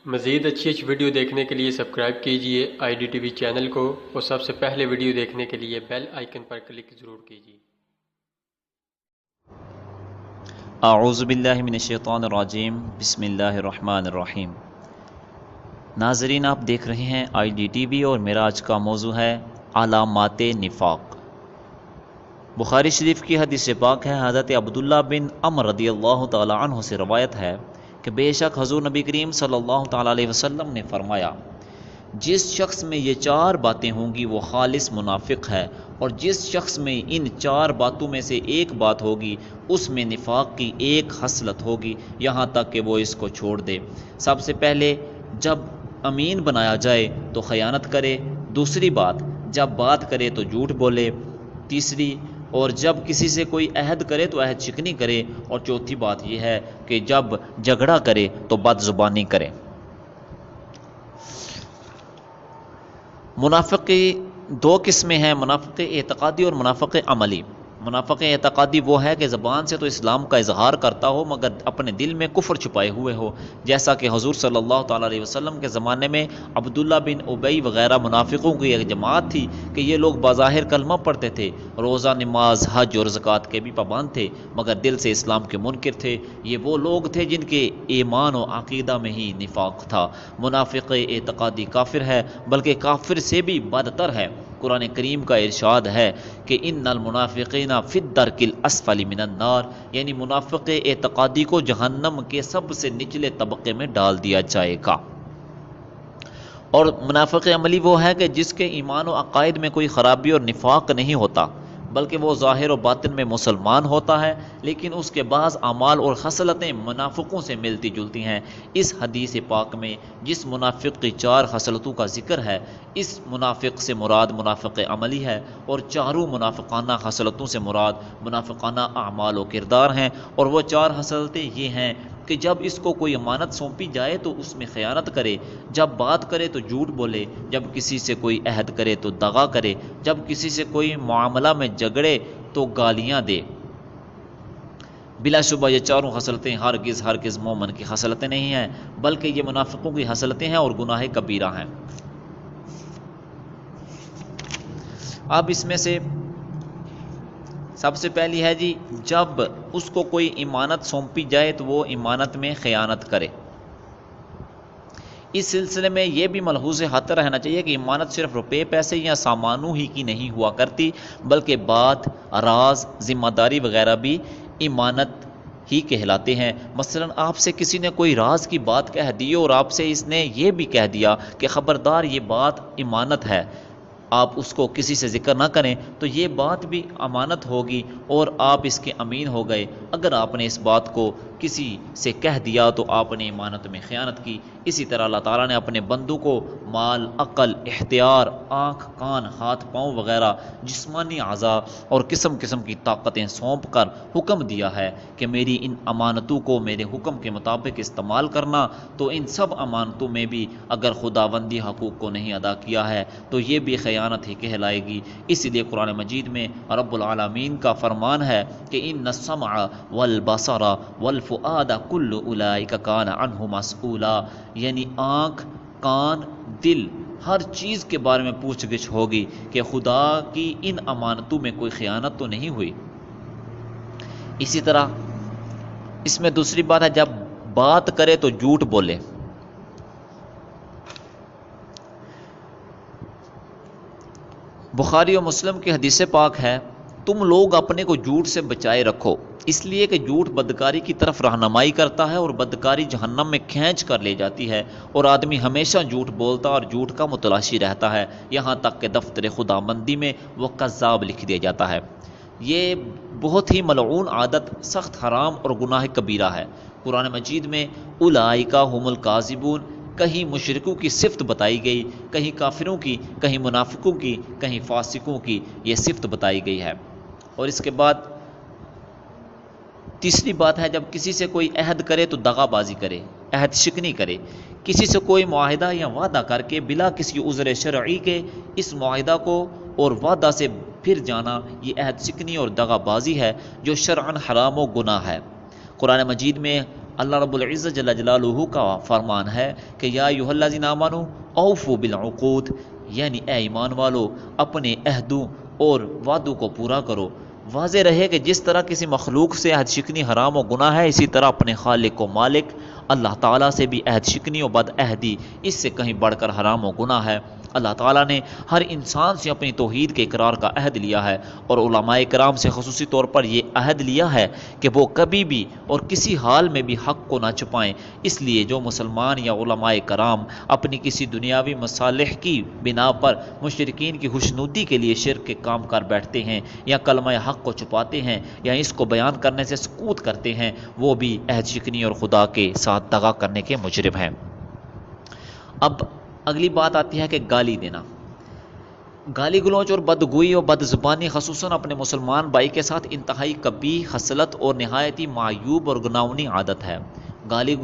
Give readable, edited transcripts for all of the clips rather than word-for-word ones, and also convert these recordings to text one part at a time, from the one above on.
مزید اچھی ویڈیو دیکھنے کے لیے سبسکرائب کیجیے IDTV چینل کو اور سب سے پہلے ویڈیو دیکھنے کے لیے بیل آئیکن پر کلک ضرور کیجیے۔ اعوذ باللہ من الشیطان الرجیم، بسم اللہ الرحمن الرحیم۔ ناظرین، آپ دیکھ رہے ہیں IDTV اور میرا آج کا موضوع ہے علامات نفاق۔ بخاری شریف کی حدیث پاک ہے، حضرت عبداللہ بن عمر رضی اللہ تعالی عنہ سے روایت ہے کہ بے شک حضور نبی کریم صلی اللہ تعالی علیہ وسلم نے فرمایا، جس شخص میں یہ چار باتیں ہوں گی وہ خالص منافق ہے، اور جس شخص میں ان چار باتوں میں سے ایک بات ہوگی اس میں نفاق کی ایک خصلت ہوگی، یہاں تک کہ وہ اس کو چھوڑ دے۔ سب سے پہلے جب امین بنایا جائے تو خیانت کرے، دوسری بات جب بات کرے تو جھوٹ بولے، تیسری اور جب کسی سے کوئی عہد کرے تو عہد شکنی کرے، اور چوتھی بات یہ ہے کہ جب جھگڑا کرے تو بد زبانی کرے۔ منافق کی دو قسمیں ہیں، منافق اعتقادی اور منافق عملی۔ منافق اعتقادی وہ ہے کہ زبان سے تو اسلام کا اظہار کرتا ہو مگر اپنے دل میں کفر چھپائے ہوئے ہو، جیسا کہ حضور صلی اللہ تعالیٰ علیہ وسلم کے زمانے میں عبداللہ بن ابی وغیرہ منافقوں کی ایک جماعت تھی کہ یہ لوگ بظاہر کلمہ پڑھتے تھے، روزہ، نماز، حج اور زکوٰۃ کے بھی پابند تھے، مگر دل سے اسلام کے منکر تھے۔ یہ وہ لوگ تھے جن کے ایمان و عقیدہ میں ہی نفاق تھا۔ منافق اعتقادی کافر ہے، بلکہ کافر سے بھی بدتر ہے۔ قرآن کریم کا ارشاد ہے کہ ان المنافقین فی الدرک الاسفل من النار، یعنی منافق اعتقادی کو جہنم کے سب سے نچلے طبقے میں ڈال دیا جائے گا۔ اور منافق عملی وہ ہے کہ جس کے ایمان و عقائد میں کوئی خرابی اور نفاق نہیں ہوتا، بلکہ وہ ظاہر و باطن میں مسلمان ہوتا ہے، لیکن اس کے بعض اعمال اور خصلتیں منافقوں سے ملتی جلتی ہیں۔ اس حدیث پاک میں جس منافق کی چار خصلتوں کا ذکر ہے، اس منافق سے مراد منافق عملی ہے، اور چاروں منافقانہ خصلتوں سے مراد منافقانہ اعمال و کردار ہیں۔ اور وہ چار خصلتیں یہ ہیں کہ جب اس کو کوئی امانت سونپی جائے تو اس میں خیانت کرے، جب بات کرے تو جھوٹ بولے، جب کسی سے کوئی عہد کرے تو دغا کرے، جب کسی سے کوئی معاملہ میں جھگڑے تو گالیاں دے۔ بلا شبہ یہ چاروں خصلتیں ہرگز مومن کی خصلتیں نہیں ہیں، بلکہ یہ منافقوں کی خصلتیں ہیں اور گناہ کبیرہ ہیں۔ اب اس میں سے سب سے پہلی ہے جی، جب اس کو کوئی امانت سونپی جائے تو وہ امانت میں خیانت کرے۔ اس سلسلے میں یہ بھی ملحوظ خاطر رہنا چاہیے کہ امانت صرف روپے، پیسے یا سامانوں ہی کی نہیں ہوا کرتی، بلکہ بات، راز، ذمہ داری وغیرہ بھی امانت ہی کہلاتے ہیں۔ مثلا آپ سے کسی نے کوئی راز کی بات کہہ دی اور آپ سے اس نے یہ بھی کہہ دیا کہ خبردار یہ بات امانت ہے، آپ اس کو کسی سے ذکر نہ کریں، تو یہ بات بھی امانت ہوگی اور آپ اس کے امین ہو گئے۔ اگر آپ نے اس بات کو کسی سے کہہ دیا تو آپ نے امانت میں خیانت کی۔ اسی طرح اللہ تعالیٰ نے اپنے بندوں کو مال، عقل، اختیار، آنکھ، کان، ہاتھ، پاؤں وغیرہ جسمانی اعضاء اور قسم قسم کی طاقتیں سونپ کر حکم دیا ہے کہ میری ان امانتوں کو میرے حکم کے مطابق استعمال کرنا۔ تو ان سب امانتوں میں بھی اگر خداوندی حقوق کو نہیں ادا کیا ہے تو یہ بھی خیانت ہی کہلائے گی۔ اس لیے قرآن مجید میں رب العالمین کا فرمان ہے کہ ان السمع والبصر والفؤاد کل اولئک کان عنہ مسئولا، یعنی آنکھ، کان، دل، ہر چیز کے بارے میں پوچھ گچھ ہوگی کہ خدا کی ان امانتوں میں کوئی خیانت تو نہیں ہوئی۔ اسی طرح اس میں دوسری بات ہے، جب بات کرے تو جھوٹ بولے۔ بخاری و مسلم کی حدیث پاک ہے، تم لوگ اپنے کو جھوٹ سے بچائے رکھو، اس لیے کہ جھوٹ بدکاری کی طرف رہنمائی کرتا ہے اور بدکاری جہنم میں کھینچ کر لے جاتی ہے، اور آدمی ہمیشہ جھوٹ بولتا اور جھوٹ کا متلاشی رہتا ہے، یہاں تک کہ دفتر خداوندی میں وہ کذاب لکھ دیا جاتا ہے۔ یہ بہت ہی ملعون عادت، سخت حرام اور گناہ کبیرہ ہے۔ قرآن مجید میں اولئک ھم الکاذبون، کہیں مشرکوں کی صفت بتائی گئی، کہیں کافروں کی، کہیں منافقوں کی، کہیں فاسقوں کی یہ صفت بتائی گئی ہے۔ اور اس کے بعد تیسری بات ہے، جب کسی سے کوئی عہد کرے تو دغا بازی کرے، عہد شکنی کرے۔ کسی سے کوئی معاہدہ یا وعدہ کر کے بلا کسی عذر شرعی کے اس معاہدہ کو اور وعدہ سے پھر جانا، یہ عہد شکنی اور دغا بازی ہے جو شرعاً حرام و گناہ ہے۔ قرآن مجید میں اللہ رب العزت جل جلالہ کا فرمان ہے کہ یا ایھا الذین آمنوا اوفوا بالعقود، یعنی اے ایمان والو اپنے عہدوں اور وعدوں کو پورا کرو۔ واضح رہے کہ جس طرح کسی مخلوق سے عہد شکنی حرام و گناہ ہے، اسی طرح اپنے خالق و مالک اللہ تعالیٰ سے بھی عہد شکنی و بد عہدی اس سے کہیں بڑھ کر حرام و گناہ ہے۔ اللہ تعالیٰ نے ہر انسان سے اپنی توحید کے اقرار کا عہد لیا ہے، اور علماء کرام سے خصوصی طور پر یہ عہد لیا ہے کہ وہ کبھی بھی اور کسی حال میں بھی حق کو نہ چھپائیں۔ اس لیے جو مسلمان یا علماء کرام اپنی کسی دنیاوی مصالح کی بنا پر مشرکین کی خوشنودی کے لیے شرک کے کام کر بیٹھتے ہیں، یا کلمہ حق کو چھپاتے ہیں، یا اس کو بیان کرنے سے سکوت کرتے ہیں، وہ بھی عہد شکنی اور خدا کے ساتھ دغا کرنے کے مجرم ہیں۔ اب اگلی بات آتی ہے کہ گالی دینا۔ گالی گلوچ اور بدگوئی اور بد زبانی خصوصاً اپنے مسلمان بھائی کے ساتھ انتہائی قبیح خصلت اور نہایتی معیوب اور گناہونی عادت ہے۔ گالی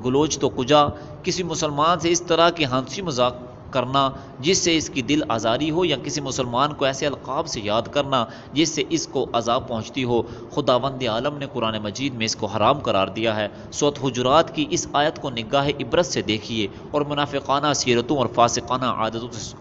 گلوچ تو کجا کسی مسلمان سے اس طرح کی ہنسی مذاق کرنا جس سے اس کی دل آزاری ہو، یا کسی مسلمان کو ایسے القاب سے یاد کرنا جس سے اس کو عذاب پہنچتی ہو، خداوند عالم نے قرآن مجید میں اس کو حرام قرار دیا ہے۔ سورۃ حجرات کی اس آیت کو نگاہ عبرت سے دیکھیے اور منافقانہ سیرتوں اور فاسقانہ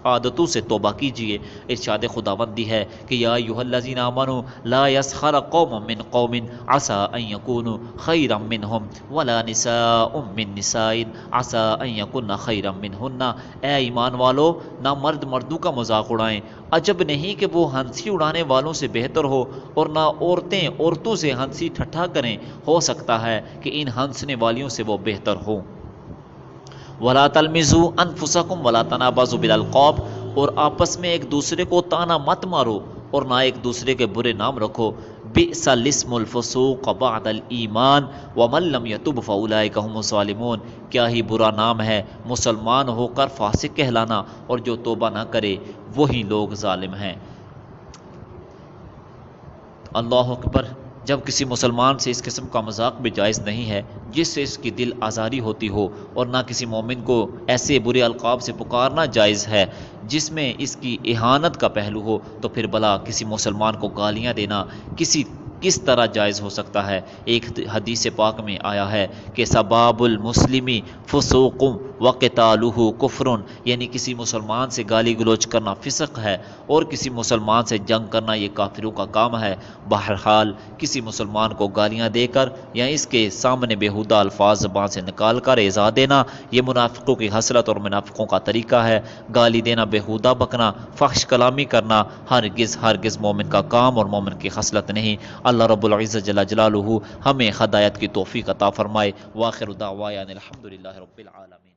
عادتوں سے توبہ کیجیے۔ ارشاد خداوندی ہے کہ یا ایھا الذین آمنوا لا یسخر قوم من قوم عسى ان یکونوا خیرا منہم ولا نساء من نساء عسى ان یکن خیرا منہن۔ اے ایمان والو، نہ مرد مردوں کا مذاق اڑائیں، عجب نہیں کہ وہ ہنسی اڑانے والوں سے بہتر ہو، اور نہ عورتیں عورتوں سے ہنسی ٹھٹھا کریں، ہو سکتا ہے کہ ان ہنسنے والیوں سے وہ بہتر ہوں۔ وَلَا تَلْمِزُوا أَنفُسَكُمْ وَلَا تَنَابَزُوا بِالْأَلْقَابِ، اور آپس میں ایک دوسرے کو طعنہ مت مارو اور نہ ایک دوسرے کے برے نام رکھو۔ بئس الاسم الفسوق بعد الایمان ومن لم یتب فاولئک هم الظالمون، کیا ہی برا نام ہے مسلمان ہو کر فاسق کہلانا، اور جو توبہ نہ کرے وہی لوگ ظالم ہیں۔ اللہ اکبر۔ جب کسی مسلمان سے اس قسم کا مذاق بھی جائز نہیں ہے جس سے اس کی دل آزاری ہوتی ہو، اور نہ کسی مومن کو ایسے برے القاب سے پکارنا جائز ہے جس میں اس کی اہانت کا پہلو ہو، تو پھر بھلا کسی مسلمان کو گالیاں دینا کس طرح جائز ہو سکتا ہے؟ ایک حدیث پاک میں آیا ہے کہ سباب المسلمی فسوق وقتالہ کفر، یعنی کسی مسلمان سے گالی گلوچ کرنا فسق ہے، اور کسی مسلمان سے جنگ کرنا یہ کافروں کا کام ہے۔ بہرحال کسی مسلمان کو گالیاں دے کر یا اس کے سامنے بیہودہ الفاظ زبان سے نکال کر ایذا دینا، یہ منافقوں کی حسرت اور منافقوں کا طریقہ ہے۔ گالی دینا، بیہودہ بکنا، فحش کلامی کرنا ہرگز مومن کا کام اور مومن کی خصلت نہیں۔ اللہ رب العزت جل جلالہ ہمیں ہدایت کی توفیق عطا فرمائے۔ وآخر دعوانا الحمدللہ رب العالمین۔